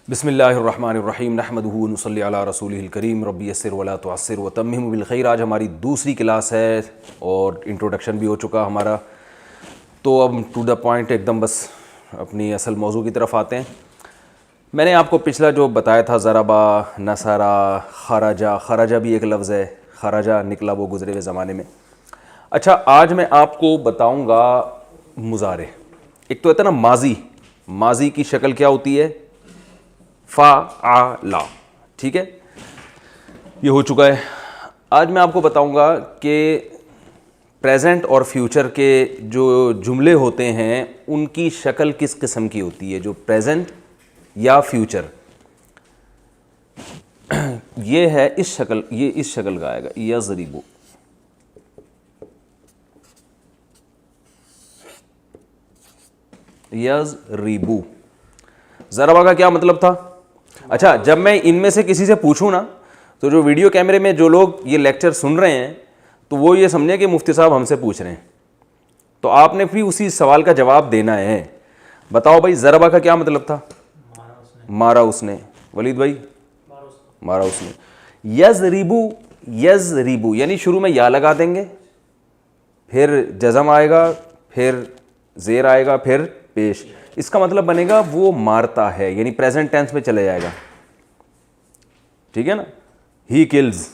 بسم اللہ الرحمن الرحیم نحمدہ ونصلی علی رسولہ الکریم رب یسر ولا تعسر وتمم بالخیر۔ آج ہماری دوسری کلاس ہے اور انٹروڈکشن بھی ہو چکا ہمارا، تو اب ٹو دا پوائنٹ ایک دم بس اپنی اصل موضوع کی طرف آتے ہیں۔ میں نے آپ کو پچھلا جو بتایا تھا ضربا، نصرا، خرجا، خرجا بھی ایک لفظ ہے، خرجا نکلا وہ گزرے ہوئے زمانے میں۔ اچھا، آج میں آپ کو بتاؤں گا مضارع۔ ایک تو ہوتا ہے نا ماضی، ماضی کی شکل کیا ہوتی ہے؟ فعلا، ٹھیک ہے، یہ ہو چکا ہے۔ آج میں آپ کو بتاؤں گا کہ پریزنٹ اور فیوچر کے جو جملے ہوتے ہیں ان کی شکل کس قسم کی ہوتی ہے، جو پریزنٹ یا فیوچر۔ یہ ہے اس شکل، یہ اس شکل کا آئے گا، یضربو، یضربو۔ ضربہ کا کیا مطلب تھا؟ اچھا، جب میں ان میں سے کسی سے پوچھوں نا، تو جو ویڈیو کیمرے میں جو لوگ یہ لیکچر سن رہے ہیں تو وہ یہ سمجھیں کہ مفتی صاحب ہم سے پوچھ رہے ہیں، تو آپ نے بھی اسی سوال کا جواب دینا ہے۔ بتاؤ بھائی، ضربہ کا کیا مطلب تھا؟ مارا اس نے۔ ولید بھائی، مارا اس نے۔ یضربو، یضربو یعنی شروع میں یا لگا دیں گے، پھر جزم آئے گا، پھر زیر آئے گا، پھر پیش۔ اس کا مطلب بنے گا وہ مارتا ہے، یعنی پریزنٹ ٹینس میں چلے جائے گا، ٹھیک ہے نا۔ ہی کلز،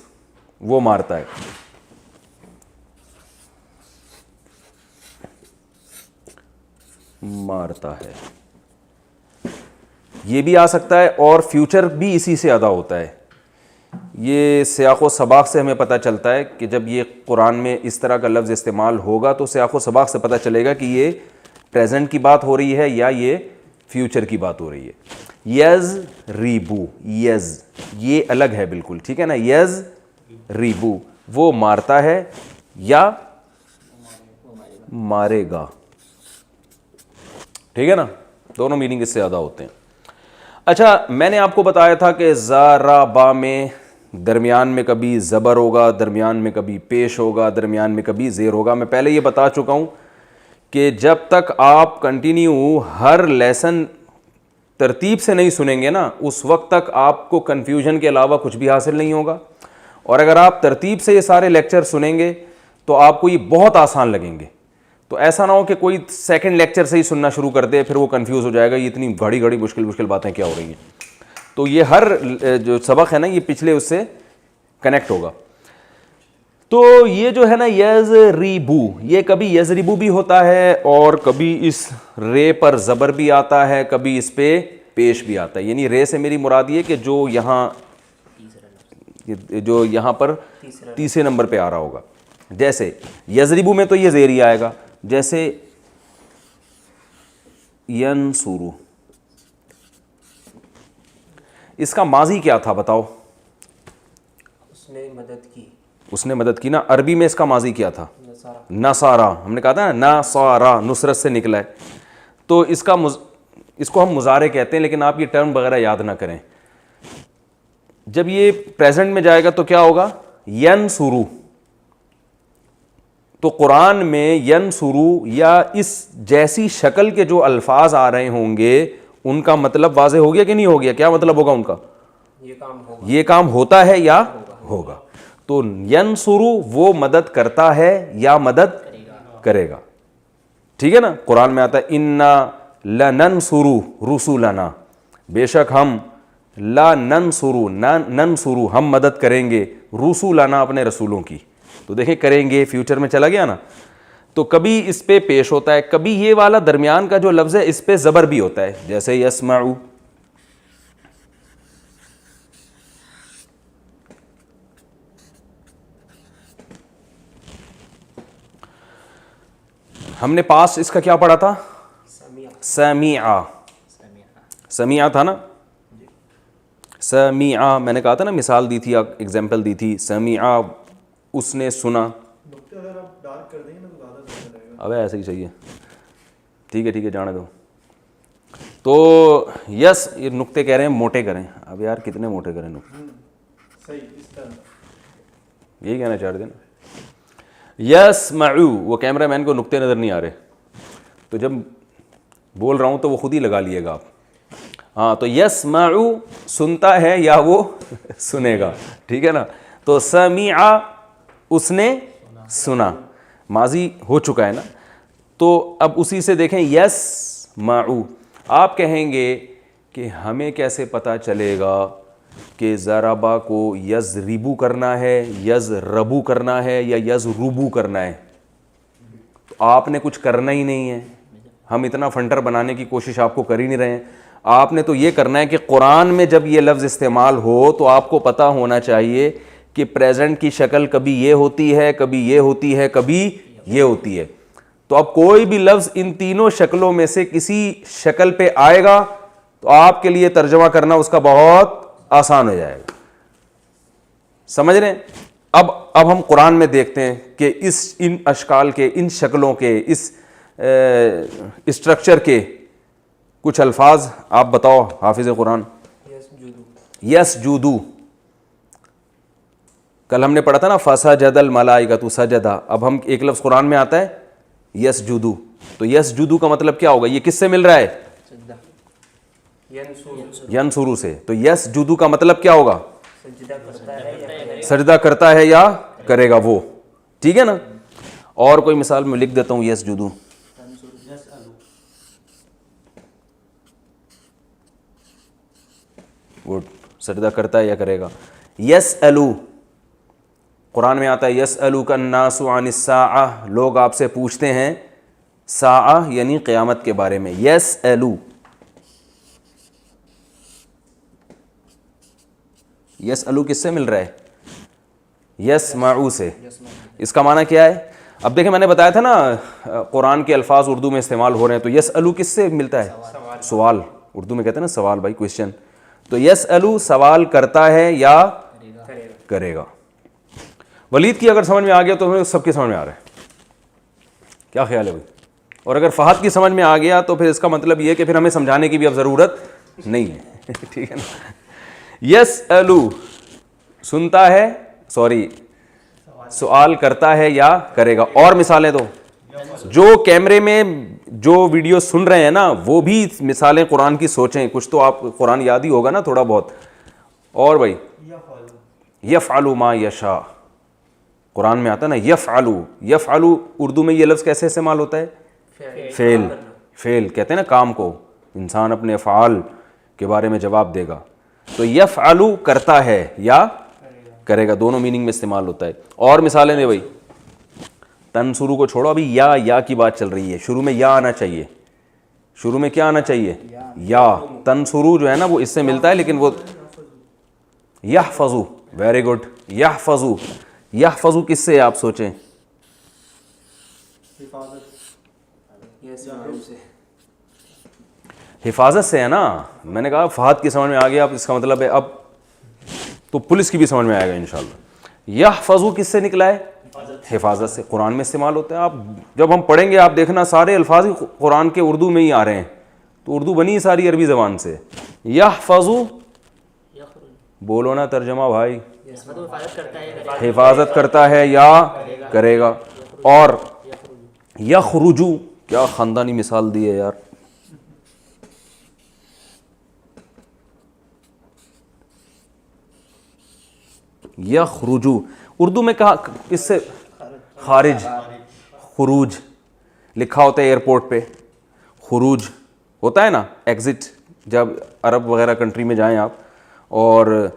وہ مارتا ہے۔ مارتا ہے یہ بھی آ سکتا ہے، اور فیوچر بھی اسی سے ادا ہوتا ہے۔ یہ سیاق و سباق سے ہمیں پتہ چلتا ہے کہ جب یہ قرآن میں اس طرح کا لفظ استعمال ہوگا تو سیاق و سباق سے پتہ چلے گا کہ یہ پریزنٹ کی بات ہو رہی ہے یا یہ فیوچر کی بات ہو رہی ہے۔ یضربو، یز یہ الگ ہے بالکل، ٹھیک ہے نا۔ یضربو وہ مارتا ہے یا مارے گا، ٹھیک ہے نا، دونوں میننگ اس سے زیادہ ہوتے ہیں۔ اچھا، میں نے آپ کو بتایا تھا کہ ضربا میں درمیان میں کبھی زبر ہوگا، درمیان میں کبھی پیش ہوگا، درمیان میں کبھی زیر ہوگا۔ میں پہلے یہ بتا چکا ہوں کہ جب تک آپ کنٹینیو ہر لیسن ترتیب سے نہیں سنیں گے نا، اس وقت تک آپ کو کنفیوژن کے علاوہ کچھ بھی حاصل نہیں ہوگا، اور اگر آپ ترتیب سے یہ سارے لیکچر سنیں گے تو آپ کو یہ بہت آسان لگیں گے۔ تو ایسا نہ ہو کہ کوئی سیکنڈ لیکچر سے ہی سننا شروع کر دے، پھر وہ کنفیوز ہو جائے گا یہ اتنی گھڑی گھڑی مشکل باتیں کیا ہو رہی ہیں۔ تو یہ ہر جو سبق ہے نا، یہ پچھلے اس سے کنیکٹ ہوگا۔ تو یہ جو ہے نا یضربو، یہ کبھی یضربو بھی ہوتا ہے اور کبھی اس رے پر زبر بھی آتا ہے، کبھی اس پہ پیش بھی آتا ہے۔ یعنی رے سے میری مراد یہ کہ جو یہاں پر تیسرے نمبر پہ آ رہا ہوگا۔ جیسے یضربو میں تو یہ زیر ہی آئے گا، جیسے ینصرو، اس کا ماضی کیا تھا بتاؤ؟ اس نے مدد کی، اس نے مدد کی نا۔ عربی میں اس کا ماضی کیا تھا؟ نصارا، ہم نے کہا تھا نا، نصارا نصرت سے نکلا ہے۔ تو اس کو ہم مضارع کہتے ہیں، لیکن آپ یہ ٹرم وغیرہ یاد نہ کریں۔ جب یہ پریزنٹ میں جائے گا تو کیا ہوگا؟ ینصرو۔ تو قرآن میں ینصرو یا اس جیسی شکل کے جو الفاظ آ رہے ہوں گے ان کا مطلب واضح ہو گیا کہ نہیں ہو گیا؟ کیا مطلب ہوگا ان کا؟ یہ کام ہوتا ہے یا ہوگا۔ تو ینصرو وہ مدد کرتا ہے یا مدد کرے گا، ٹھیک ہے نا۔ قرآن میں آتا ہے انا لننصر رسلنا، بے شک ہم ننصر ہم مدد کریں گے، رسلنا اپنے رسولوں کی۔ تو دیکھیں کریں گے فیوچر میں چلا گیا نا، تو کبھی اس پہ پیش ہوتا ہے، کبھی یہ والا درمیان کا جو لفظ ہے اس پہ زبر بھی ہوتا ہے، جیسے یسمعو۔ ہم نے پاس اس کا کیا پڑھا تھا؟ سمیعا، سمیعا تھا نا، سمیعا میں نے کہا تھا نا، مثال دی تھی، ایگزامپل دی تھی، سمیعا اس نے سنا۔ اب ایسے ہی چاہیے، ٹھیک ہے جانے دو۔ تو یس، یہ نقطے کہہ رہے ہیں موٹے کریں، اب یار کتنے موٹے کریں نقطے، یہی کہنا چاہ رہے تھے نا۔ یسمعو، وہ کیمرہ مین کو نقطے نظر نہیں آ رہے، تو جب بول رہا ہوں تو وہ خود ہی لگا لیے گا آپ۔ ہاں تو یسمعو سنتا ہے یا وہ سنے گا, ٹھیک ہے نا. تو سمع اس نے سنا, ماضی ہو چکا ہے نا. تو اب اسی سے دیکھیں یسمعو, آپ کہیں گے کہ ہمیں کیسے پتہ چلے گا کہ ضربا کو یضربو کرنا ہے, یضربو کرنا ہے یا یضربو کرنا ہے. تو آپ نے کچھ کرنا ہی نہیں ہے, ہم اتنا فنٹر بنانے کی کوشش آپ کو کر ہی نہیں رہے ہیں. آپ نے تو یہ کرنا ہے کہ قرآن میں جب یہ لفظ استعمال ہو تو آپ کو پتہ ہونا چاہیے کہ پریزنٹ کی شکل کبھی یہ ہوتی ہے, کبھی یہ ہوتی ہے, کبھی یہ ہوتی ہے. تو اب کوئی بھی لفظ ان تینوں شکلوں میں سے کسی شکل پہ آئے گا تو آپ کے لیے ترجمہ کرنا اس کا بہت آسان ہو جائے گا. سمجھ رہے ہیں؟ اب ہم قرآن میں دیکھتے ہیں کہ ان اشکال کے, ان شکلوں کے, اس اسٹرکچر کے کچھ الفاظ آپ بتاؤ حافظ قرآن. یسجدو, کل ہم نے پڑھا تھا نا فسجد الملائکۃ سجدا. اب ہم ایک لفظ قرآن میں آتا ہے یسجدو, تو یسجدو کا مطلب کیا ہوگا؟ یہ کس سے مل رہا ہے؟ ینصرو سے. تو یسجدو کا مطلب کیا ہوگا؟ سجدہ کرتا ہے یا کرے گا وہ, ٹھیک ہے نا. اور کوئی مثال میں لکھ دیتا ہوں یسجدو. گڈ, سجدہ کرتا ہے یا کرے گا. یسألو, قرآن میں آتا ہے یسألوک الناس عن الساعہ, لوگ آپ سے پوچھتے ہیں ساعہ یعنی قیامت کے بارے میں. یسألو, یسألو کس سے مل رہا ہے؟ یسمعو سے. اس کا معنی کیا ہے؟ اب دیکھیں میں نے بتایا تھا نا قرآن کے الفاظ اردو میں استعمال ہو رہے ہیں, تو یسألو کس سے ملتا ہے؟ سوال, اردو میں کہتے ہیں نا سوال بھائی, کوشچن. تو یسألو سوال کرتا ہے یا کرے گا. ولید کی اگر سمجھ میں آ گیا تو ہمیں سب کی سمجھ میں آ رہا ہے. کیا خیال ہے بھائی؟ اور اگر فہد کی سمجھ میں آ گیا تو پھر اس کا مطلب یہ کہ پھر ہمیں سمجھانے کی بھی اب ضرورت نہیں ہے, ٹھیک ہے نا. یسألو سنتا ہے, سوری سوال کرتا ہے یا کرے گا. اور مثالیں دو, جو کیمرے میں جو ویڈیو سن رہے ہیں نا وہ بھی مثالیں قرآن کی سوچیں, کچھ تو آپ قرآن یاد ہی ہوگا نا تھوڑا بہت. اور بھائی یفعل ما یشاء, قرآن میں آتا ہے نا یفعلو. یفعلو اردو میں یہ لفظ کیسے استعمال ہوتا ہے؟ فعل. فعل کہتے ہیں نا کام کو, انسان اپنے افعال کے بارے میں جواب دے گا. تو یفعلو کرتا ہے یا کرے گا, دونوں میننگ میں استعمال ہوتا ہے. اور مثالیں دے بھائی. تنصرو کو چھوڑو, ابھی یا کی بات چل رہی ہے. شروع میں یا آنا چاہیے. شروع میں کیا آنا چاہیے؟ یا. تنصرو جو ہے نا وہ اس سے ملتا ہے, لیکن وہ یحفظو. Very good, یحفظو. یحفظو کس سے آپ سوچیں؟ حفاظت سے ہے نا. میں نے کہا فہد کی سمجھ میں آ گیا, اب اس کا مطلب ہے اب تو پولیس کی بھی سمجھ میں آئے گا انشاءاللہ. یحفظو کس سے نکلا ہے؟ حفاظت سے. قرآن میں استعمال ہوتا ہے. آپ جب ہم پڑھیں گے آپ دیکھنا سارے الفاظ قرآن کے اردو میں ہی آ رہے ہیں, تو اردو بنی ساری عربی زبان سے. یحفظو بولو نا ترجمہ بھائی. حفاظت کرتا ہے یا کرے گا. اور یخرجو, کیا خاندانی مثال دی ہے یار. یخرجو اردو میں کہا اس سے خارج, خروج لکھا ہوتا ہے ایئرپورٹ پہ, خروج ہوتا ہے نا ایگزٹ. جب عرب وغیرہ کنٹری میں جائیں آپ اور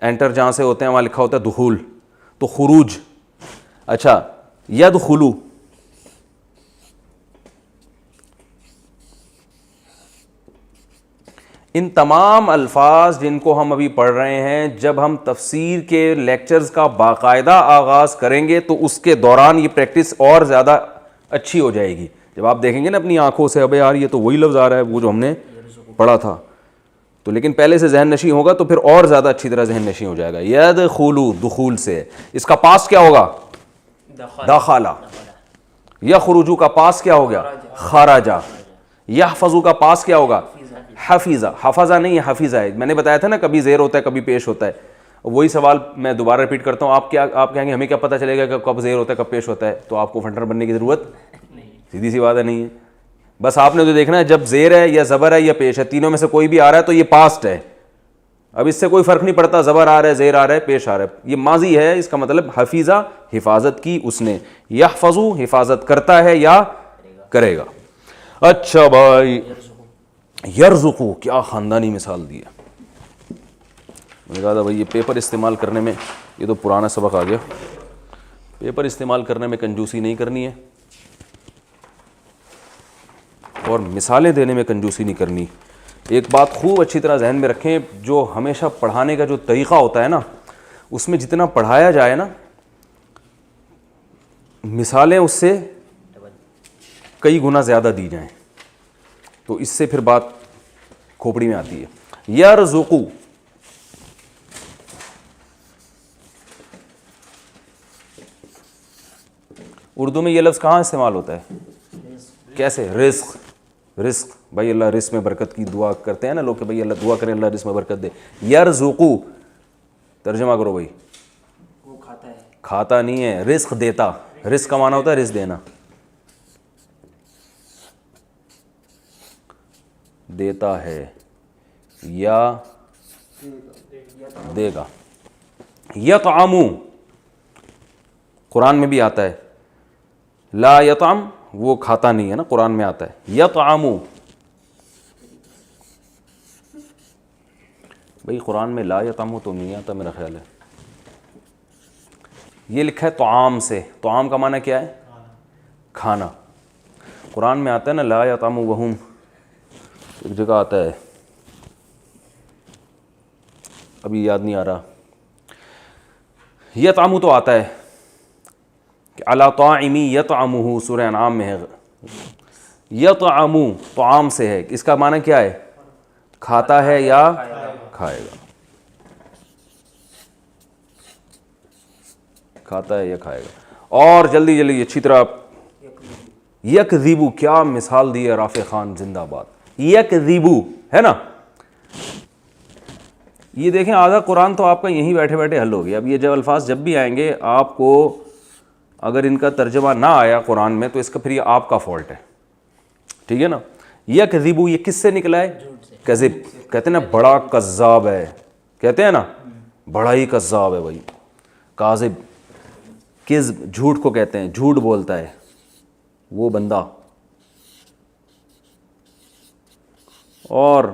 انٹر جہاں سے ہوتے ہیں وہاں لکھا ہوتا ہے دخول, تو خروج. اچھا یدخلو, ان تمام الفاظ جن کو ہم ابھی پڑھ رہے ہیں, جب ہم تفسیر کے لیکچرز کا باقاعدہ آغاز کریں گے تو اس کے دوران یہ پریکٹس اور زیادہ اچھی ہو جائے گی. جب آپ دیکھیں گے نا اپنی آنکھوں سے, ابے یار یہ تو وہی لفظ آ رہا ہے وہ جو ہم نے پڑھا تھا, تو لیکن پہلے سے ذہن نشیں ہوگا تو پھر اور زیادہ اچھی طرح ذہن نشیں ہو جائے گا. یدخلو دخول سے, اس کا پاس کیا ہوگا؟ دخلا. یخرجو کا پاس کیا ہو گیا؟ خرجا. یحفظو کا پاس کیا ہوگا؟ حفیظہ. حفظہ نہیں ہے حفیظہ ہے. میں نے بتایا تھا نا کبھی زیر ہوتا ہے کبھی پیش ہوتا ہے. وہی سوال میں دوبارہ ریپیٹ کرتا ہوں, آپ کہیں گے ہمیں کیا پتہ چلے گا کہ کب زیر ہوتا ہے کب پیش ہوتا ہے؟ تو آپ کو فنٹر بننے کی ضرورت سیدھی سی بات ہے نہیں ہے. بس آپ نے تو دیکھنا ہے جب زیر ہے یا زبر ہے یا پیش ہے، تینوں میں سے کوئی بھی آ رہا ہے تو یہ پاسٹ ہے. اب اس سے کوئی فرق نہیں پڑتا زبر آ رہا ہے، زیر آ رہا ہے، پیش آ رہا ہے، یہ ماضی ہے. اس کا مطلب حفیظہ حفاظت کی اس نے، یحفظو حفاظت کرتا ہے یا کرے گا. اچھا بھائی، یرزقو کیا خاندانی مثال دی ہے. میں نے کہا تھا بھائی یہ پیپر استعمال کرنے میں، یہ تو پرانا سبق آ گیا، پیپر استعمال کرنے میں کنجوسی نہیں کرنی ہے اور مثالیں دینے میں کنجوسی نہیں کرنی. ایک بات خوب اچھی طرح ذہن میں رکھیں، جو ہمیشہ پڑھانے کا جو طریقہ ہوتا ہے نا، اس میں جتنا پڑھایا جائے نا، مثالیں اس سے کئی گنا زیادہ دی جائیں تو اس سے پھر بات کھوپڑی میں آتی ہے. یرزقو، اردو میں یہ لفظ کہاں استعمال ہوتا ہے؟ کیسے؟ رزق. رزق بھائی اللہ رزق میں برکت کی دعا کرتے ہیں نا لوگ کہ بھائی اللہ دعا کریں اللہ رزق میں برکت دے. یرزقو ترجمہ کرو بھائی. وہ کھاتا ہے. کھاتا نہیں ہے، رزق دیتا. رزق کا معنی ہوتا ہے رزق دینا، دیتا ہے یا دے گا. یطعمو قرآن میں بھی آتا ہے، لا یطعم وہ کھاتا نہیں ہے نا، قرآن میں آتا ہے. یطعمو بھائی قرآن میں لا یطعمو تو نہیں آتا میرا خیال ہے، یہ لکھا ہے طعام سے. طعام کا معنی کیا ہے؟ کھانا. قرآن میں آتا ہے نا لا یطعمو وہم، ایک جگہ آتا ہے ابھی یاد نہیں آ رہا. یطعمو تو آتا ہے کہ علی طاعمی یطعمہ، سورہ انعام میں ہے. یطعمو طعام سے ہے، اس کا معنی کیا ہے؟ کھاتا ہے یا کھائے گا. کھاتا ہے یا کھائے گا. اور جلدی جلدی اچھی طرح یکذبو، کیا مثال دی ہے رافع خان زندہ باد. یکذبو ہے نا، یہ دیکھیں آدھا قرآن تو آپ کا یہیں بیٹھے بیٹھے حل ہو گیا. اب یہ جب الفاظ جب بھی آئیں گے آپ کو اگر ان کا ترجمہ نہ آیا قرآن میں تو اس کا پھر یہ آپ کا فالٹ ہے، ٹھیک ہے نا. یکذبو یہ کس سے نکلا ہے؟ کذب. کہتے ہیں نا بڑا کذاب ہے، کہتے ہیں نا بڑا ہی کذاب ہے بھائی. کاذب، کذب جھوٹ کو کہتے ہیں، جھوٹ بولتا ہے وہ بندہ. اور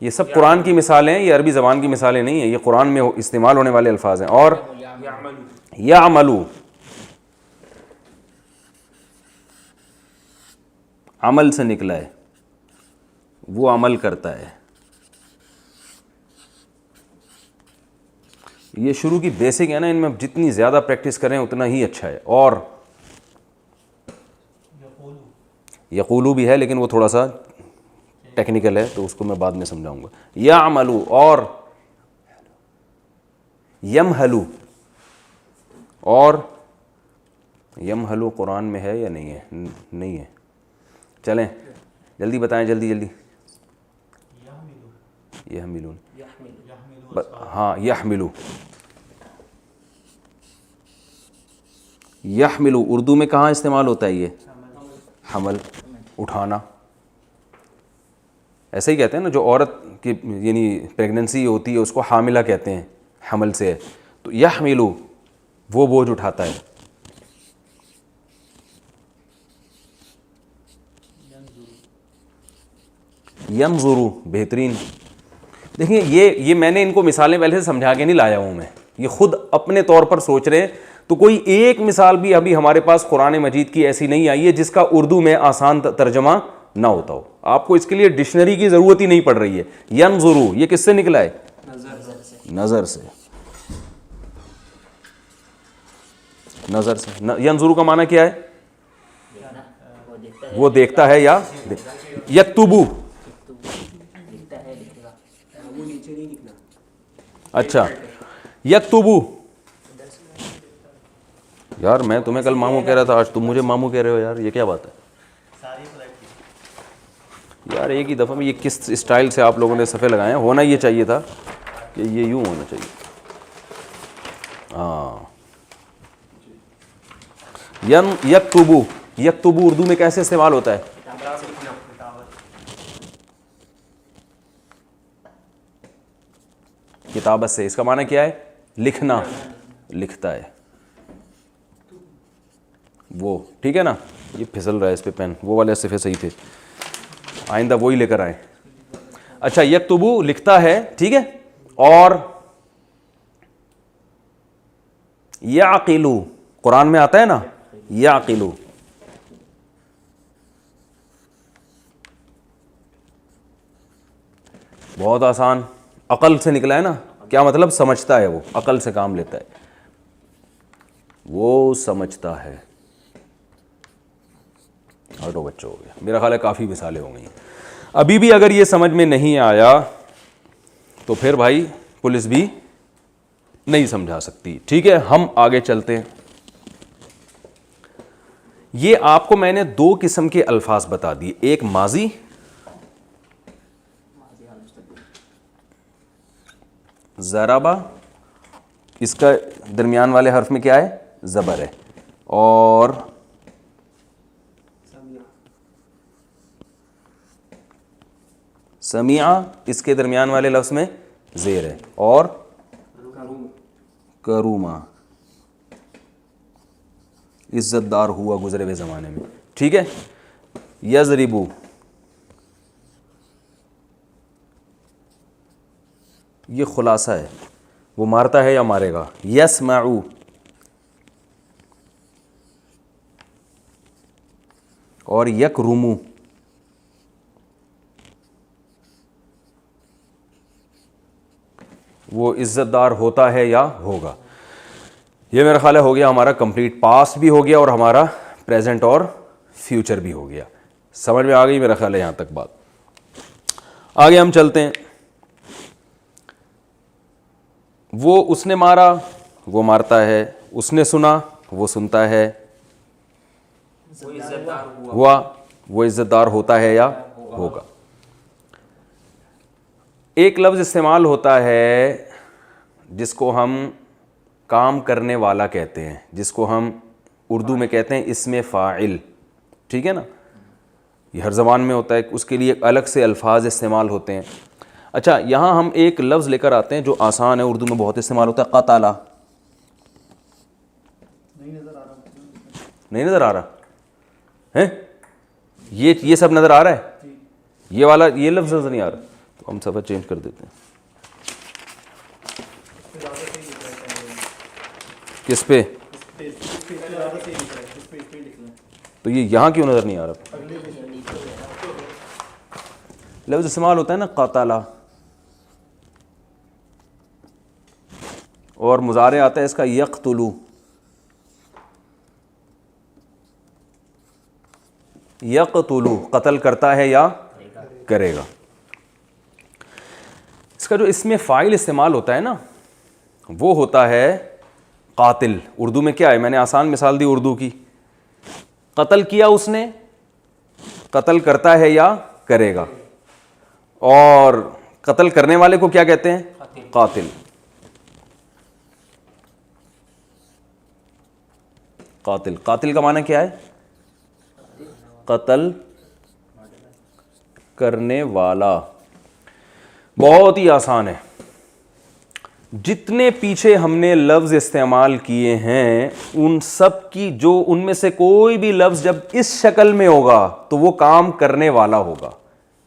یہ سب قرآن کی مثالیں ہیں، یہ عربی زبان کی مثالیں نہیں ہیں، یہ قرآن میں استعمال ہونے والے الفاظ ہیں. اور یعملو، عمل سے نکلا ہے، وہ عمل کرتا ہے. یہ شروع کی بیسک ہے نا، ان میں جتنی زیادہ پریکٹس کریں اتنا ہی اچھا ہے. اور یقولو بھی ہے لیکن وہ تھوڑا سا ٹیکنیکل ہے تو اس کو میں بعد میں سمجھاؤں گا. یعملو اور یمہلو، اور یمہلو قرآن میں ہے یا نہیں ہے؟ نہیں ہے. چلیں جلدی بتائیں، جلدی جلدی. یحملون، ہاں یحملو. یحملو اردو میں کہاں استعمال ہوتا ہے؟ یہ حمل، اٹھانا. ایسے ہی کہتے ہیں نا جو عورت کی یعنی پریگننسی ہوتی ہے اس کو حاملہ کہتے ہیں، حمل سے ہے. تو یحملو وہ بوجھ اٹھاتا ہے. ینظرو بہترین. دیکھیں یہ میں نے ان کو مثالیں پہلے سے سمجھا کے نہیں لایا ہوں میں، یہ خود اپنے طور پر سوچ رہے ہیں. تو کوئی ایک مثال بھی ابھی ہمارے پاس قرآن مجید کی ایسی نہیں آئی ہے جس کا اردو میں آسان ترجمہ نہ ہوتا ہو. آپ کو اس کے لیے ڈکشنری کی ضرورت ہی نہیں پڑ رہی ہے. ینظرو یہ کس سے نکلا ہے؟ نظر سے. نظر سے. ینظرو کا معنی کیا ہے؟ وہ دیکھتا ہے یا یکتبو. اچھا یکتبو. یار میں تمہیں کل ماموں کہہ رہا تھا، آج تم مجھے ماموں کہہ رہے ہو. یار یہ کیا بات ہے یار؟ ایک ہی دفعہ میں یہ کس اسٹائل سے آپ لوگوں نے صفحے لگائے ہیں؟ ہونا یہ چاہیے تھا کہ یہ یوں ہونا چاہیے. ہاں یکتبو یکتبو اردو میں کیسے استعمال ہوتا ہے؟ کتابت سے. اس کا معنی کیا ہے؟ لکھنا, لکھتا ہے وہ. ٹھیک ہے نا, یہ پھسل رہا ہے اس پہ پین, وہ والے صفحے صحیح تھے, آئندہ وہی لے کر آئیں. اچھا, یکتبو لکھتا ہے, ٹھیک ہے. اور یعقلو قرآن میں آتا ہے نا, یعقلو, بہت آسان, عقل سے نکلا ہے نا. کیا مطلب؟ سمجھتا ہے, وہ عقل سے کام لیتا ہے, وہ سمجھتا ہے. ہٹو بچوں, ہو گیا میرا خیال ہے, کافی مثالیں ہو گئی. ابھی بھی اگر یہ سمجھ میں نہیں آیا تو پھر بھائی پولیس بھی نہیں سمجھا سکتی. ٹھیک ہے, ہم آگے چلتے ہیں. یہ آپ کو میں نے 2 قسم کے الفاظ بتا دیے, ایک ماضی, ضربہ, اس کا درمیان والے حرف میں کیا ہے؟ زبر ہے. اور سمیع, اس کے درمیان والے لفظ میں زیر ہے. اور کروما, عزت دار ہوا گزرے ہوئے زمانے میں. ٹھیک ہے. یضربو, یہ خلاصہ ہے, وہ مارتا ہے یا مارے گا. یسمعو, اور یکرمو, وہ عزت دار ہوتا ہے یا ہوگا. یہ میرا خیال ہے ہو گیا ہمارا کمپلیٹ. پاسٹ بھی ہو گیا اور ہمارا پریزنٹ اور فیوچر بھی ہو گیا. سمجھ میں آ گئی میرا خیال ہے یہاں تک بات. آگے ہم چلتے ہیں. وہ اس نے مارا, وہ مارتا ہے. اس نے سنا, وہ سنتا ہے. ہوا, وہ عزت دار ہوتا ہے یا ہوگا. ایک لفظ استعمال ہوتا ہے جس کو ہم کام کرنے والا کہتے ہیں, جس کو ہم اردو میں کہتے ہیں اسم فاعل. ٹھیک ہے نا, یہ ہر زبان میں ہوتا ہے, اس کے لیے الگ سے الفاظ استعمال ہوتے ہیں. اچھا, یہاں ہم ایک لفظ لے کر آتے ہیں جو آسان ہے, اردو میں بہت استعمال ہوتا ہے, قتل. نہیں نظر آ رہا ہے؟ یہ سب نظر آ رہا ہے, یہ والا یہ لفظ نظر نہیں آ رہا, تو ہم صفحہ چینج کر دیتے ہیں. کس پہ؟ تو یہ یہاں کیوں نظر نہیں آ رہا؟ لفظ استعمال ہوتا ہے نا قتل, اور مضارع آتا ہے اس کا یقتلو. یقتلو, قتل کرتا ہے یا کرے گا. اس کا جو اسم فاعل استعمال ہوتا ہے نا, وہ ہوتا ہے قاتل. اردو میں کیا ہے؟ میں نے آسان مثال دی اردو کی. قتل کیا اس نے, قتل کرتا ہے یا کرے گا. اور قتل کرنے والے کو کیا کہتے ہیں؟ قاتل. قاتل, قاتل کا معنی کیا ہے؟ قتل کرنے والا. بہت ہی آسان ہے. جتنے پیچھے ہم نے لفظ استعمال کیے ہیں ان سب کی, جو ان میں سے کوئی بھی لفظ جب اس شکل میں ہوگا تو وہ کام کرنے والا ہوگا.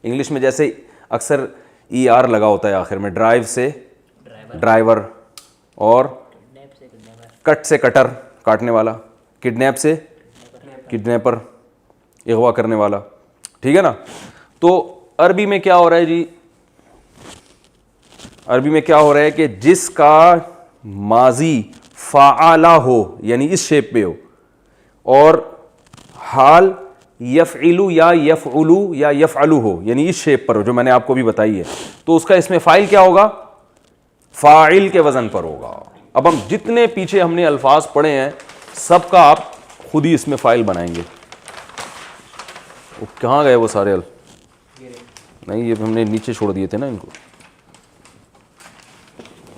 انگلش میں جیسے اکثر ای آر لگا ہوتا ہے آخر میں, ڈرائیو سے ڈرائیور, اور کٹ سے کٹر, کاٹنے والا, کڈنیپ سے کڈنیپر, اغوا کرنے والا. ٹھیک ہے نا. تو عربی میں کیا ہو رہا ہے جی؟ عربی میں کیا ہو رہا ہے کہ جس کا ماضی فعلا ہو, یعنی اس شیپ پہ ہو, اور حال یفعلو یا یفعلو یا یفعلو ہو, یعنی اس شیپ پر ہو جو میں نے آپ کو بھی بتائی ہے, تو اس کا اسم فاعل کیا ہوگا؟ فاعل کے وزن پر ہوگا. اب ہم جتنے پیچھے ہم نے الفاظ پڑھے ہیں سب کا آپ خود ہی اسم فاعل بنائیں گے. کہاں گئے وہ سارے نہیں, یہ ہم نے نیچے چھوڑ دیے تھے نا ان کو.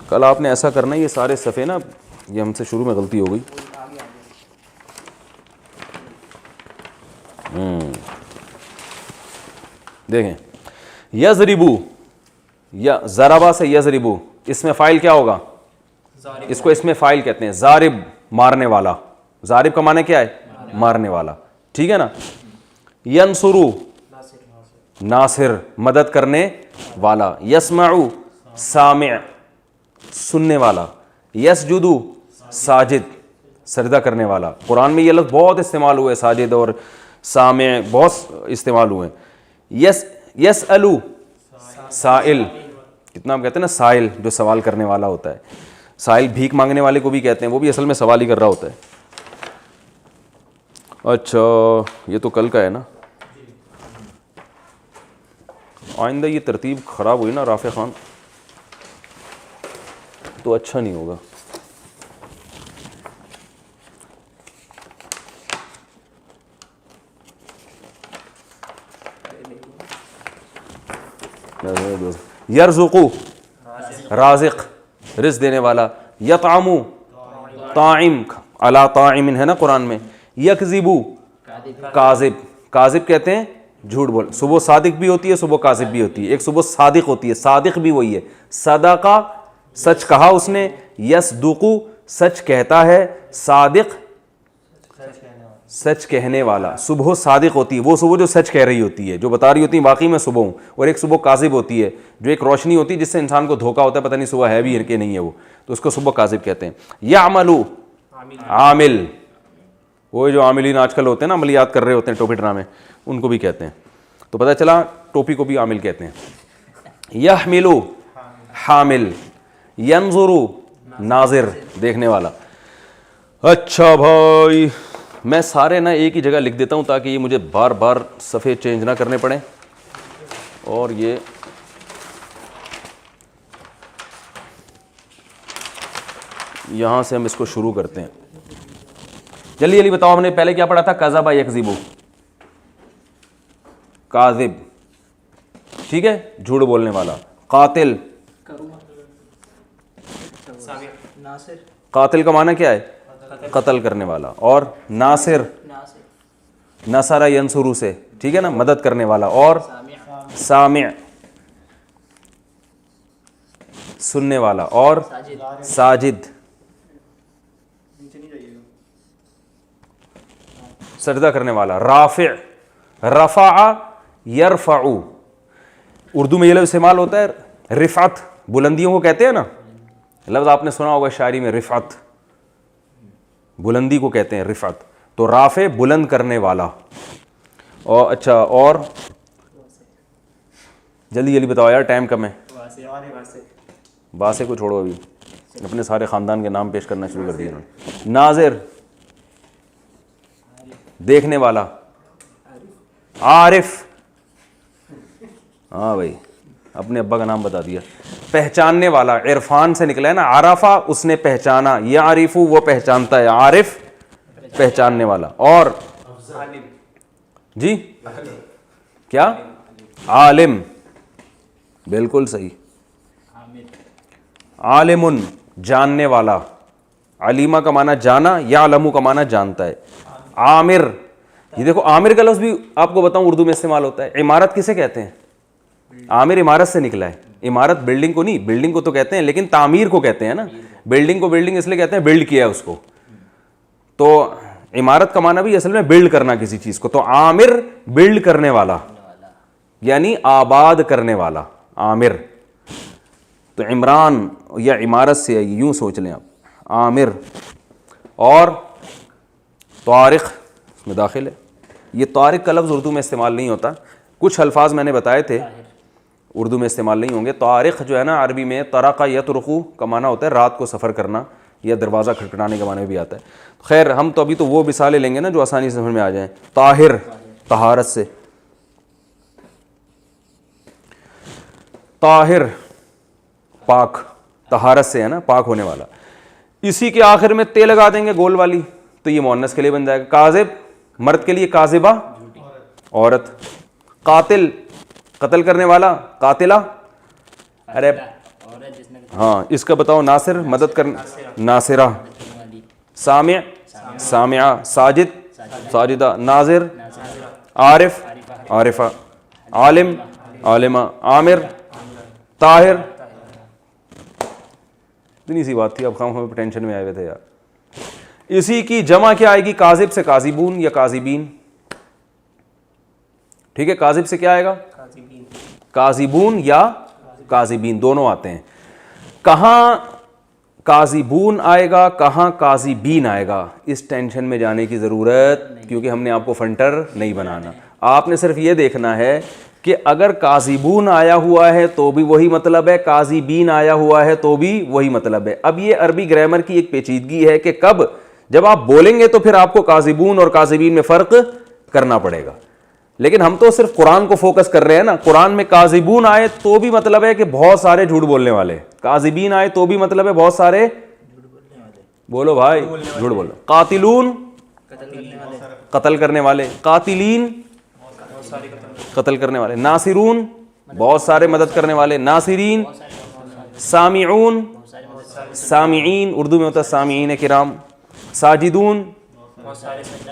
کل آپ نے ایسا کرنا ہے, یہ سارے صفحے نا, یہ ہم سے شروع میں غلطی ہو گئی. دیکھیں یضربو یا ضربا سے یضربو، اس میں فاعل کیا ہوگا؟ اس کو اس میں فاعل کہتے ہیں ضارب، مارنے والا. ضارب کا معنی کیا ہے؟ مارنے والا. ٹھیک ہے نا. ینصرو ناصر، مدد کرنے والا. یسمعو سامع، سننے والا. یسجدو ساجد، سجدہ کرنے والا. قرآن میں یہ لفظ بہت استعمال ہوئے، ساجد اور سامع بہت استعمال ہوئے. یسألو سائل، کتنا ہم کہتے ہیں نا سائل، جو سوال کرنے والا ہوتا ہے. سائل بھیک مانگنے والے کو بھی کہتے ہیں، وہ بھی اصل میں سوال ہی کر رہا ہوتا ہے. اچھا یہ تو کل کا ہے نا. آئندہ یہ ترتیب خراب ہوئی نا رافع خان تو اچھا نہیں ہوگا. یرزقو رازق، رزق دینے والا. یطعمو طاعم، علی طاعم ہے نا قرآن میں. یکذبو کاذب، کاذب کہتے ہیں جھوٹ بول. صبح صادق بھی ہوتی ہے، صبح کاذب بھی ہوتی ہے. ایک صبح صادق ہوتی ہے، صادق بھی وہی ہے. صدقہ سچ کہا اس نے. یصدقو سچ کہتا ہے. صادق سچ کہنے والا. صبح صادق ہوتی ہے وہ صبح جو سچ کہہ رہی ہوتی ہے، جو بتا رہی ہوتی ہے واقعی میں صبح ہوں. اور ایک صبح کاذب ہوتی ہے جو ایک روشنی ہوتی ہے جس سے انسان کو دھوکا ہوتا ہے، پتہ نہیں صبح ہے بھی کہ نہیں ہے وہ، تو اس کو صبح کاذب کہتے ہیں. یعملو عامل، وہ جو عاملین آج کل ہوتے ہیں نا، عملیات کر رہے ہوتے ہیں ٹوپی ڈرامے، ان کو بھی کہتے ہیں. تو پتہ چلا ٹوپی کو بھی عامل کہتے ہیں. یحملو حامل. ینظرو ناظر، دیکھنے والا. اچھا بھائی میں سارے نا ایک ہی جگہ لکھ دیتا ہوں تاکہ یہ مجھے بار بار صفحے چینج نہ کرنے پڑیں. اور یہ یہاں سے ہم اس کو شروع کرتے ہیں. جلدی جلدی بتاؤ، ہم نے پہلے کیا پڑھا تھا؟ کذب یکذب، کاذب، ٹھیک ہے، جھوٹ بولنے والا. قاتل، قاتل کا معنی کیا ہے؟ قتل کرنے والا. اور ناصر، نصر ینصرو سے، ٹھیک ہے نا، مدد کرنے والا. اور سامع سننے والا. اور ساجد سجدہ کرنے والا. رافع، رفع یرفع، اردو میں یہ لفظ استعمال ہوتا ہے رفعت، بلندیوں کو کہتے ہیں نا. لفظ آپ نے سنا ہوگا شاعری میں، رفعت، بلندی کو کہتے ہیں رفعت. تو رافع بلند کرنے والا. اور اچھا اور جلدی جلدی بتاؤ یار، ٹائم کم ہے. باسے کو چھوڑو، ابھی اپنے سارے خاندان کے نام پیش کرنا شروع کر دیا. ناظر دیکھنے والا. عارف، ہاں بھائی اپنے ابا کا نام بتا دیا. پہچاننے والا، عرفان سے نکلا ہے نا، عرفہ اس نے پہچانا. یعرف وہ پہچانتا ہے، عارف پہچاننے والا. اور جی کیا؟ عالم، بالکل صحیح. عالم جاننے والا. علیمہ کا معنی جانا، یعلم کا معنی جانتا ہے. عامر، یہ دیکھو عامر کا لفظ بھی آپ کو بتاؤں اردو میں استعمال ہوتا ہے. عمارت کسے کہتے ہیں؟ عامر عمارت سے نکلا ہے. عمارت بلڈنگ کو نہیں، بلڈنگ کو تو کہتے ہیں لیکن تعمیر کو کہتے ہیں نا. بلڈنگ کو بلڈنگ اس لیے کہتے ہیں بلڈ کیا ہے اس کو. تو عمارت کا معنی بھی اصل میں بلڈ کرنا کسی چیز کو. تو عامر بلڈ کرنے والا یعنی آباد کرنے والا. عامر تو عمران یا عمارت سے ہے، یوں سوچ لیں آپ. عامر. اور طارق اس میں داخل ہے. یہ طارق کا لفظ اردو میں استعمال نہیں ہوتا. کچھ الفاظ میں نے بتائے تھے اردو میں استعمال نہیں ہوں گے. طارق جو ہے نا عربی میں طرق یطرق کا معنی ہوتا ہے رات کو سفر کرنا یا دروازہ کھٹکھٹانے کا معنی بھی آتا ہے. خیر ہم تو ابھی تو وہ مثالیں لیں گے نا جو آسانی سے سمجھ میں آ جائیں. طاہر طہارت سے. طاہر پاک، طہارت سے ہے نا، پاک ہونے والا. اسی کے آخر میں تے لگا دیں گے گول والی تو یہ مؤنث کے لیے بن جائے گا. کاذب مرد کے لیے، کاذبہ عورت. قاتل قتل کرنے والا، قاتلہ. ارے ہاں اس کا بتاؤ. ناصر مدد کرنا، ناصرہ. سامع سامعہ. ساجد ساجدہ. ناظر عارف عارفہ. عالم عالمہ عامر طاہر. اتنی سی بات تھی, اب ہم ٹینشن میں آئے ہوئے تھے یار. اسی کی جمع کیا آئے گی؟ کاذب سے کاذبون یا کاذبین. ٹھیک ہے, کاذب سے کیا آئے گا؟ کاذبین. کاذبون یا کاذبین دونوں آتے ہیں. کہاں کاذبون آئے گا, کہاں کاذبین آئے گا, اس ٹینشن میں جانے کی ضرورت, کیونکہ ہم نے آپ کو فنٹر نہیں بنانا. آپ نے صرف یہ دیکھنا ہے کہ اگر کاذبون آیا ہوا ہے تو بھی وہی مطلب ہے, کاذبین آیا ہوا ہے تو بھی وہی مطلب ہے. اب یہ عربی گرامر کی ایک پیچیدگی ہے کہ کب جب آپ بولیں گے تو پھر آپ کو کاذبون اور کاذبین میں فرق کرنا پڑے گا. لیکن ہم تو صرف قرآن کو فوکس کر رہے ہیں نا. قرآن میں کاذبون آئے تو بھی مطلب ہے کہ بہت سارے جھوٹ بولنے والے, کاذبین آئے تو بھی مطلب ہے بہت سارے, بولو بھائی, جھوٹ بولو. قاتلون قتل کرنے والے, قاتلین قتل کرنے والے, ناصرون بہت سارے مدد کرنے والے, ناصرین, سامعون سامعین اردو میں ہوتا ہے سامعین کرام, ساجدون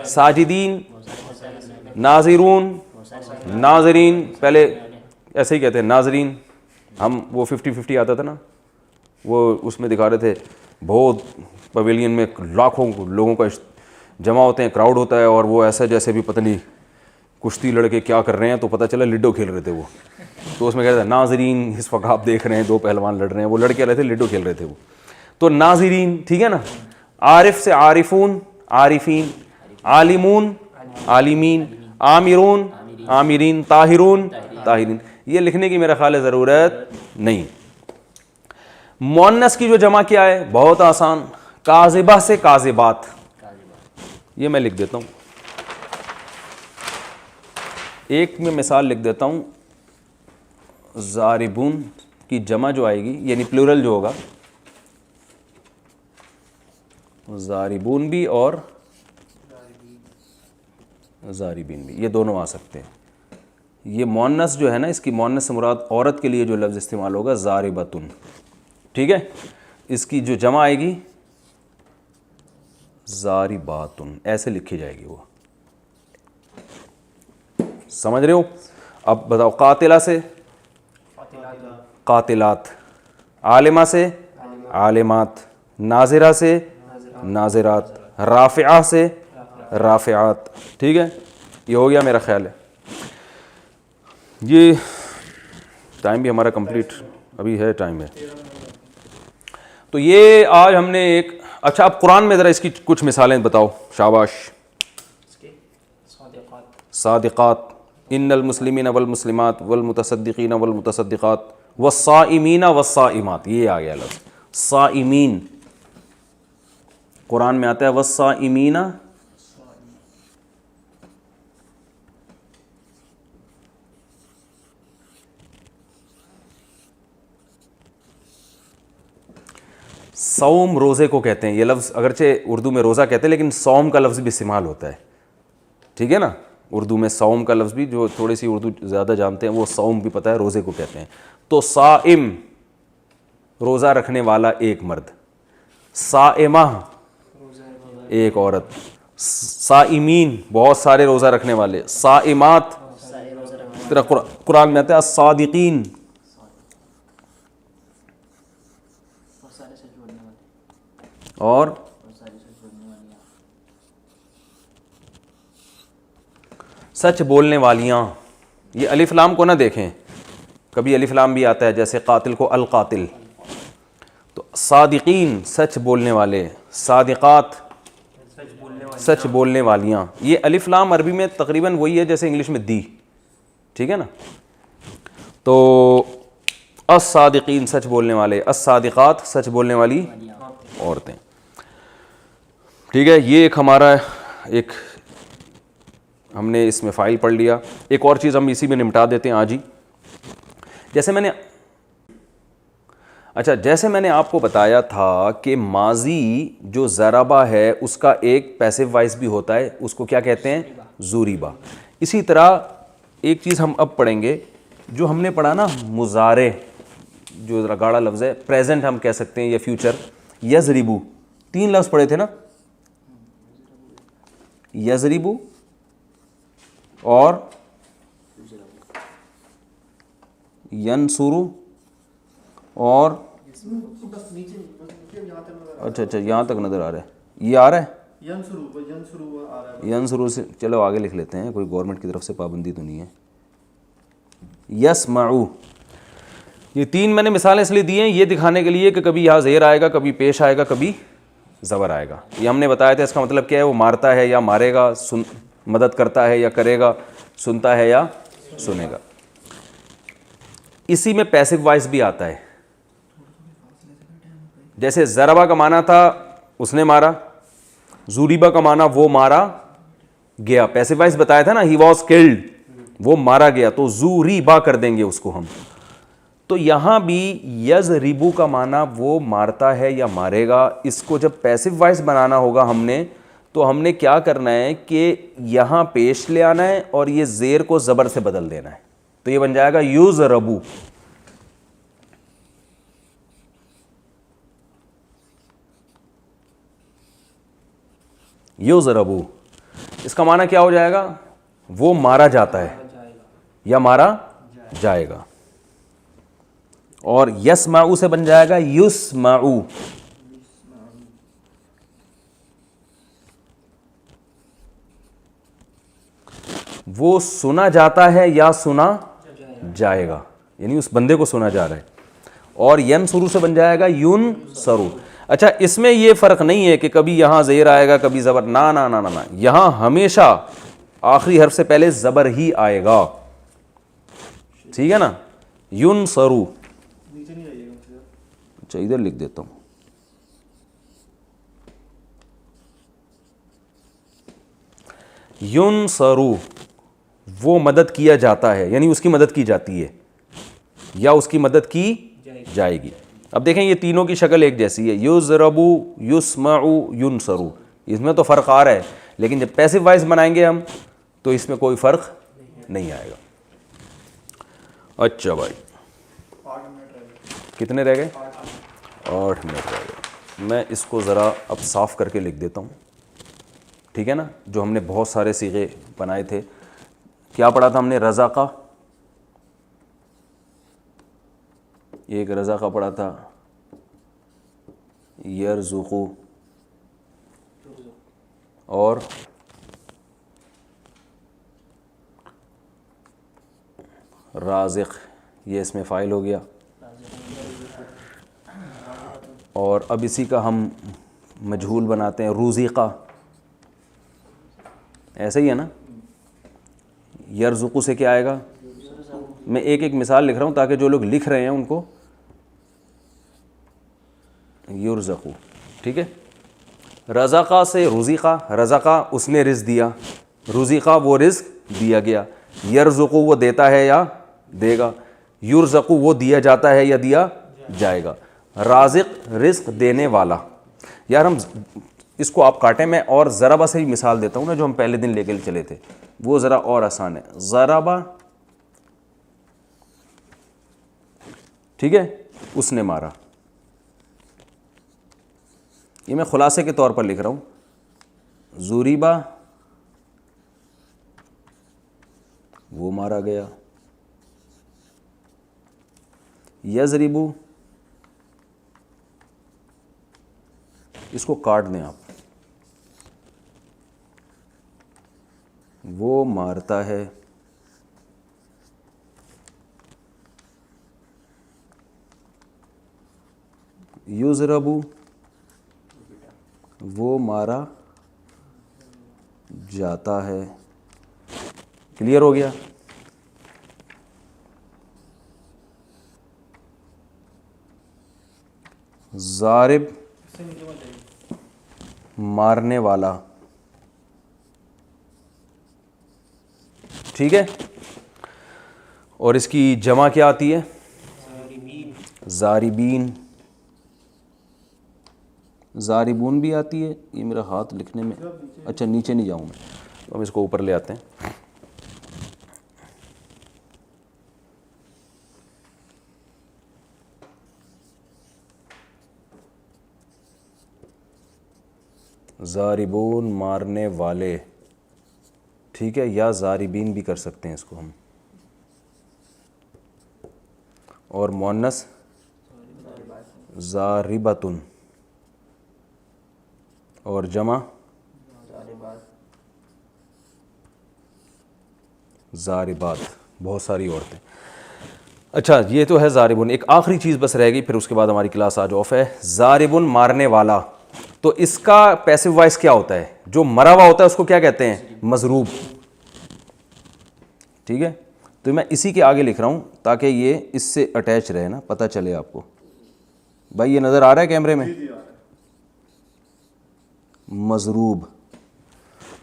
ساجدین, ناظرون ناظرین, پہلے ایسے ہی کہتے ہیں ناظرین. ہم وہ 50-50 آتا تھا نا, وہ اس میں دکھا رہے تھے بہت پویلین میں لاکھوں لوگوں کا جمع ہوتے ہیں, کراؤڈ ہوتا ہے, اور وہ ایسا جیسے بھی پتہ نہیں کشتی لڑکے کیا کر رہے ہیں, تو پتہ چلا لڈو کھیل رہے تھے وہ. تو اس میں کہتے ہیں ناظرین, اس وقت آپ دیکھ رہے ہیں دو پہلوان لڑ رہے ہیں, وہ لڑکے رہے تھے لڈو کھیل رہے تھے وہ. تو ناظرین, ٹھیک ہے نا. عارف سے عارفون عارفین, عالمون عالمین, عامرون عامرین, طاہرون طاہرین. یہ لکھنے کی میرا خیال ہے ضرورت نہیں. مؤنث کی جو جمع کیا ہے بہت آسان, کاذبہ سے کاذبات. یہ میں لکھ دیتا ہوں, ایک میں مثال لکھ دیتا ہوں. ضاربون کی جمع جو آئے گی یعنی پلورل جو ہوگا, ضاربون بھی اور ضاربین بھی, یہ دونوں آ سکتے ہیں. یہ مؤنث جو ہے نا, اس کی مؤنث سے مراد عورت کے لیے جو لفظ استعمال ہوگا ضاربتن, ٹھیک ہے. اس کی جو جمع آئے گی ضارباتن, ایسے لکھی جائے گی وہ. سمجھ رہے ہو؟ اب بتاؤ, قاتلہ سے قاتلات, عالمہ سے عالمات, ناظرہ سے ناظرات, رافعہ سے رافعات. ٹھیک ہے, یہ ہو گیا میرا خیال ہے. یہ ٹائم بھی ہمارا کمپلیٹ ابھی ہے, ٹائم ہے. تو یہ آج ہم نے ایک, اچھا اب قرآن میں ذرا اس کی کچھ مثالیں بتاؤ. شاباش. صادقات, ان المسلمین والمسلمات والمتصدقین والمتصدقات والصائمین والصائمات, یہ آ گیا لفظ صائمین. قرآن میں آتا ہے والصائمین, صوم روزے کو کہتے ہیں. یہ لفظ اگرچہ اردو میں روزہ کہتے ہیں لیکن صوم کا لفظ بھی استعمال ہوتا ہے, ٹھیک ہے نا. اردو میں صوم کا لفظ بھی, جو تھوڑی سی اردو زیادہ جانتے ہیں وہ صوم بھی پتہ ہے روزے کو کہتے ہیں. تو صائم روزہ رکھنے والا ایک مرد, صائمہ ایک عورت, صائمین بہت سارے روزہ رکھنے والے, صائمات قرآن میں آتا ہے الصادقین, اور سچ بولنے والیاں. یہ الف لام کو نہ دیکھیں, کبھی الف لام بھی آتا ہے جیسے قاتل کو القاتل. تو صادقین سچ بولنے والے, صادقات سچ بولنے والیاں. یہ الف لام عربی میں تقریباً وہی ہے جیسے انگلش میں دی, ٹھیک ہے نا. تو الصادقین سچ بولنے والے, الصادقات سچ بولنے والی عورتیں. ٹھیک ہے, یہ ایک ہمارا ایک ہم نے اس میں فائل پڑھ لیا. ایک اور چیز ہم اسی میں نمٹا دیتے ہیں آج ہی. جیسے میں نے آپ کو بتایا تھا کہ ماضی جو ضربہ ہے اس کا ایک پیسو وائس بھی ہوتا ہے, اس کو کیا کہتے ہیں؟ ضریبہ. اسی طرح ایک چیز ہم اب پڑھیں گے جو ہم نے پڑھا نا, مضارع جو ذرا گاڑا لفظ ہے, پریزنٹ ہم کہہ سکتے ہیں یا فیوچر. یضربو, 3 لفظ پڑھے تھے نا, یضربو اور ینصرو اور اچھا یہاں تک نظر آ رہا ہے, یہ آ رہا ہے ینصرو سے. چلو آگے لکھ لیتے ہیں, کوئی گورنمنٹ کی طرف سے پابندی تو نہیں ہے. یسمعو, یہ تین میں نے مثالیں اس لیے دی ہیں یہ دکھانے کے لیے کہ کبھی یہاں زیر آئے گا, کبھی پیش آئے گا, کبھی زبر آئے گا. یہ ہم نے بتایا تھا اس کا مطلب کیا ہے, وہ مارتا ہے یا مارے گا, مدد کرتا ہے یا کرے گا, سنتا ہے یا سنے گا. اسی میں پیسو وائس بھی آتا ہے. جیسے ضربہ کا معنی تھا اس نے مارا, زوریبا کا معنی وہ مارا گیا. پیسو وائس بتایا تھا نا, ہی واز کلڈ, وہ مارا گیا, تو زوریبا کر دیں گے اس کو ہم. تو یہاں بھی یضربو کا معنی وہ مارتا ہے یا مارے گا. اس کو جب پیسو وائس بنانا ہوگا ہم نے, تو ہم نے کیا کرنا ہے کہ یہاں پیش لے آنا ہے اور یہ زیر کو زبر سے بدل دینا ہے. تو یہ بن جائے گا یضربو. یضربو اس کا معنی کیا ہو جائے گا, وہ مارا جاتا ہے یا مارا جائے گا. اور یسمعو سے بن جائے گا یسمعو. وہ سنا جاتا ہے یا سنا جائے گا, یعنی اس بندے کو سنا جا رہا ہے. اور ینصرو سے بن جائے گا ینصرو. اچھا اس میں یہ فرق نہیں ہے کہ کبھی یہاں زیر آئے گا کبھی زبر, نا نا نا نا, یہاں ہمیشہ آخری حرف سے پہلے زبر ہی آئے گا. ٹھیک ہے نا, ینصرو. اچھا ادھر لکھ دیتا ہوں, ینصرو وہ مدد کیا جاتا ہے, یعنی اس کی مدد کی جاتی ہے یا اس کی مدد کی جائے گی. اب دیکھیں یہ تینوں کی شکل ایک جیسی ہے, یضربو, یسمعو, ینصرو. اس میں تو فرق آ رہا ہے, لیکن جب پیسو وائس بنائیں گے ہم تو اس میں کوئی فرق نہیں آئے گا. اچھا بھائی کتنے رہ گئے؟ 8 منٹ رہ گئے. میں اس کو ذرا اب صاف کر کے لکھ دیتا ہوں, ٹھیک ہے نا. جو ہم نے بہت سارے صیغے بنائے تھے, کیا پڑھا تھا ہم نے؟ رزقہ, ایک رزقہ پڑھا تھا, یرزقو, اور رازق, یہ اس میں فاعل ہو گیا. اور اب اسی کا ہم مجہول بناتے ہیں, روزقہ, ایسا ہی ہے نا. یرزقو سے کیا آئے گا؟ میں ایک ایک مثال لکھ رہا ہوں تاکہ جو لوگ لکھ رہے ہیں ان کو یرزقو, ٹھیک ہے. رزقہ سے رزقہ, رزقہ اس نے رزق دیا, رزقہ وہ رزق دیا گیا. یرزقو وہ دیتا ہے یا دے گا, یرزقو وہ دیا جاتا ہے یا دیا جائے گا. رازق رزق دینے والا. یار ہم اس کو آپ کاٹیں, میں اور ضربہ سے ہی مثال دیتا ہوں نا, جو ہم پہلے دن لے کے چلے تھے, وہ ذرا اور آسان ہے. ضربہ, ٹھیک ہے, اس نے مارا. یہ میں خلاصے کے طور پر لکھ رہا ہوں. زوریبا وہ مارا گیا. یضربو, اس کو کاٹ دیں آپ, وہ مارتا ہے. یضربو وہ مارا جاتا ہے. کلیئر ہو گیا؟ ضارب مارنے والا, ٹھیک ہے. اور اس کی جمع کیا آتی ہے؟ ضاربین. ضاربون بھی آتی ہے. یہ میرا ہاتھ لکھنے میں, اچھا نیچے نہیں جاؤں میں, ہم اس کو اوپر لے آتے ہیں. ضاربون مارنے والے, ٹھیک ہے, یا ضاربین بھی کر سکتے ہیں اس کو ہم. اور مؤنث ضاربۃن اور جمع ضاربات، بہت ساری عورتیں. اچھا یہ تو ہے ضاربن. ایک آخری چیز بس رہ گئی، پھر اس کے بعد ہماری کلاس آج آف ہے. ضاربن مارنے والا، تو اس کا پیسو وائس کیا ہوتا ہے؟ جو مرا ہوا ہوتا ہے اس کو کیا کہتے ہیں؟ مضروب. ٹھیک ہے، تو میں اسی کے آگے لکھ رہا ہوں تاکہ یہ اس سے اٹیچ رہے نا، پتہ چلے آپ کو. بھائی یہ نظر آ رہا ہے کیمرے میں؟ مضروب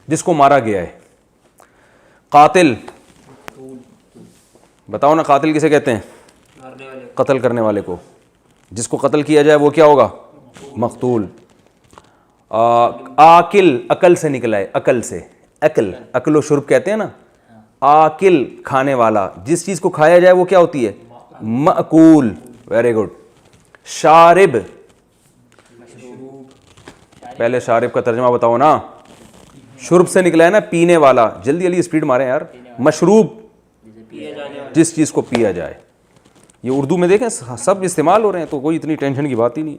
جس کو مارا گیا ہے. قاتل، بتاؤ نا قاتل کسے کہتے ہیں؟ مارنے والے قتل کرنے والے کو. جس کو قتل کیا جائے وہ کیا ہوگا؟ مقتول. آکل، عقل سے نکلا ہے، عقل سے. عقل، عقل و شرب کہتے ہیں نا. آکل کھانے والا، جس چیز کو کھایا جائے وہ کیا ہوتی ہے؟ مأکول. Very good. شارب، پہلے شارب کا ترجمہ بتاؤ نا. شرب سے نکلا ہے نا، پینے والا. جلدی جلدی اسپیڈ ماریں یار. مشروب، جس چیز کو پیا جائے. یہ اردو میں دیکھیں سب استعمال ہو رہے ہیں تو کوئی اتنی ٹینشن کی بات ہی نہیں.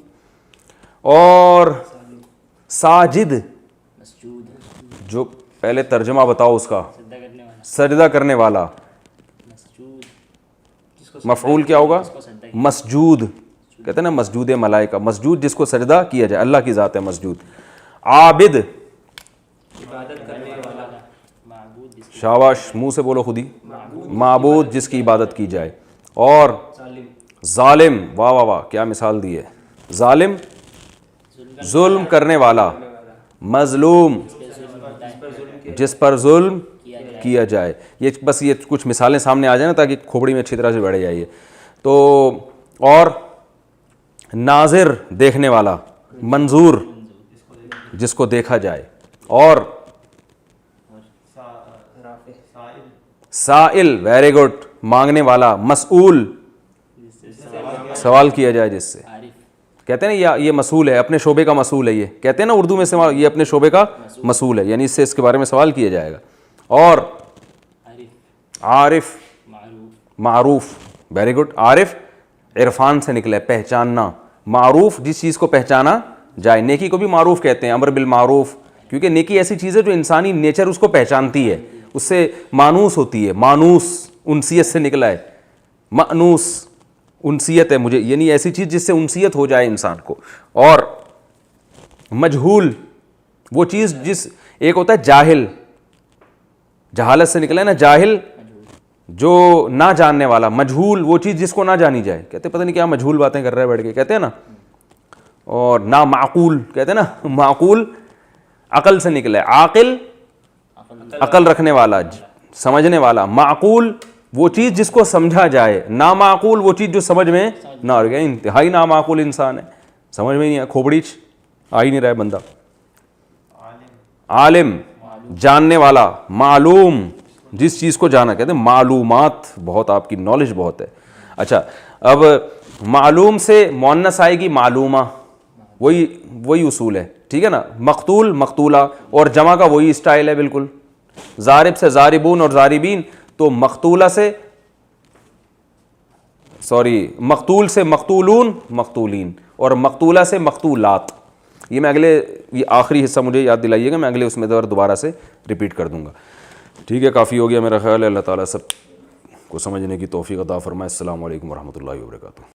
اور ساجد، جو پہلے ترجمہ بتاؤ اس کا. سجدہ کرنے والا. مفعول کیا ہوگا؟ مسجود. کہتے ہیں نا مسجود ملائکہ، مسجود جس کو سجدہ کیا جائے، اللہ کی ذات ہے مسجود. عابد، عبادت کرنے والا. شاباش، منہ سے بولو خود ہی. معبود جس کی عبادت کی جائے. اور ظالم، واہ واہ واہ کیا مثال دی ہے. ظالم ظلم کرنے والا. مظلوم جس پر ظلم کیا جائے. یہ بس یہ کچھ مثالیں سامنے آ جائیں نا تاکہ کھوپڑی میں اچھی طرح سے بیٹھ جائے. تو اور ناظر دیکھنے والا. منظور جس کو دیکھا جائے. اور سائل، ویری گڈ مانگنے والا. مسئول سوال کیا جائے جس سے. کہتے ہیں نا یہ مسئول ہے، اپنے شعبے کا مسئول ہے. یہ کہتے ہیں نا اردو میں استعمال، یہ اپنے شعبے کا مسئول ہے، یعنی اس سے اس کے بارے میں سوال کیا جائے گا. اور عارف، معروف. Very good. عارف عرفان سے نکلا ہے، پہچاننا. معروف جس چیز کو پہچانا جائے. نیکی کو بھی معروف کہتے ہیں، امر بالمعروف، کیونکہ نیکی ایسی چیز ہے جو انسانی نیچر اس کو پہچانتی ہے، اس سے مانوس ہوتی ہے. مانوس انسیت سے نکلا ہے. مانوس انسیت ہے مجھے، یعنی ایسی چیز جس سے انسیت ہو جائے انسان کو. اور مجہول وہ چیز جس، ایک ہوتا ہے جاہل، جہالت سے نکلا ہے نا جاہل، جو نہ جاننے والا. مجہول وہ چیز جس کو نہ جانی جائے. کہتے پتہ نہیں کیا مجہول باتیں کر رہے ہیں بیٹھ کے، کہتے ہیں نا. اور نا معقول، کہتے ہیں نا معقول عقل سے نکلا ہے. عاقل عقل رکھنے والا، سمجھنے والا. معقول وہ چیز جس کو سمجھا جائے. نامعقول وہ چیز جو سمجھ میں نہ آ گیا. انتہائی نامعقول انسان ہے، سمجھ میں نہیں ہے، کھوپڑی آ ہی نہیں رہا ہے بندہ. عالم جاننے والا. معلوم جس چیز کو جانا. کہتے ہیں معلومات، بہت آپ کی نالج بہت ہے. اچھا اب معلوم سے مؤنث آئے گی معلومہ، وہی اصول ہے. ٹھیک ہے نا. مقتول مقتولہ، اور جمع کا وہی اسٹائل ہے بالکل. ضارب سے ضاربون اور ضاربین، تو مقتولہ سے مقتول سے مقتولون مقتولین، اور مقتولہ سے مقتولات. یہ میں یہ آخری حصہ مجھے یاد دلائیے گا، میں اگلے اس میں دوبارہ سے ریپیٹ کر دوں گا. ٹھیک ہے، کافی ہو گیا میرا خیال ہے. اللہ تعالیٰ سب کو سمجھنے کی توفیق عطا فرمائے. السلام علیکم ورحمۃ اللہ وبرکاتہ.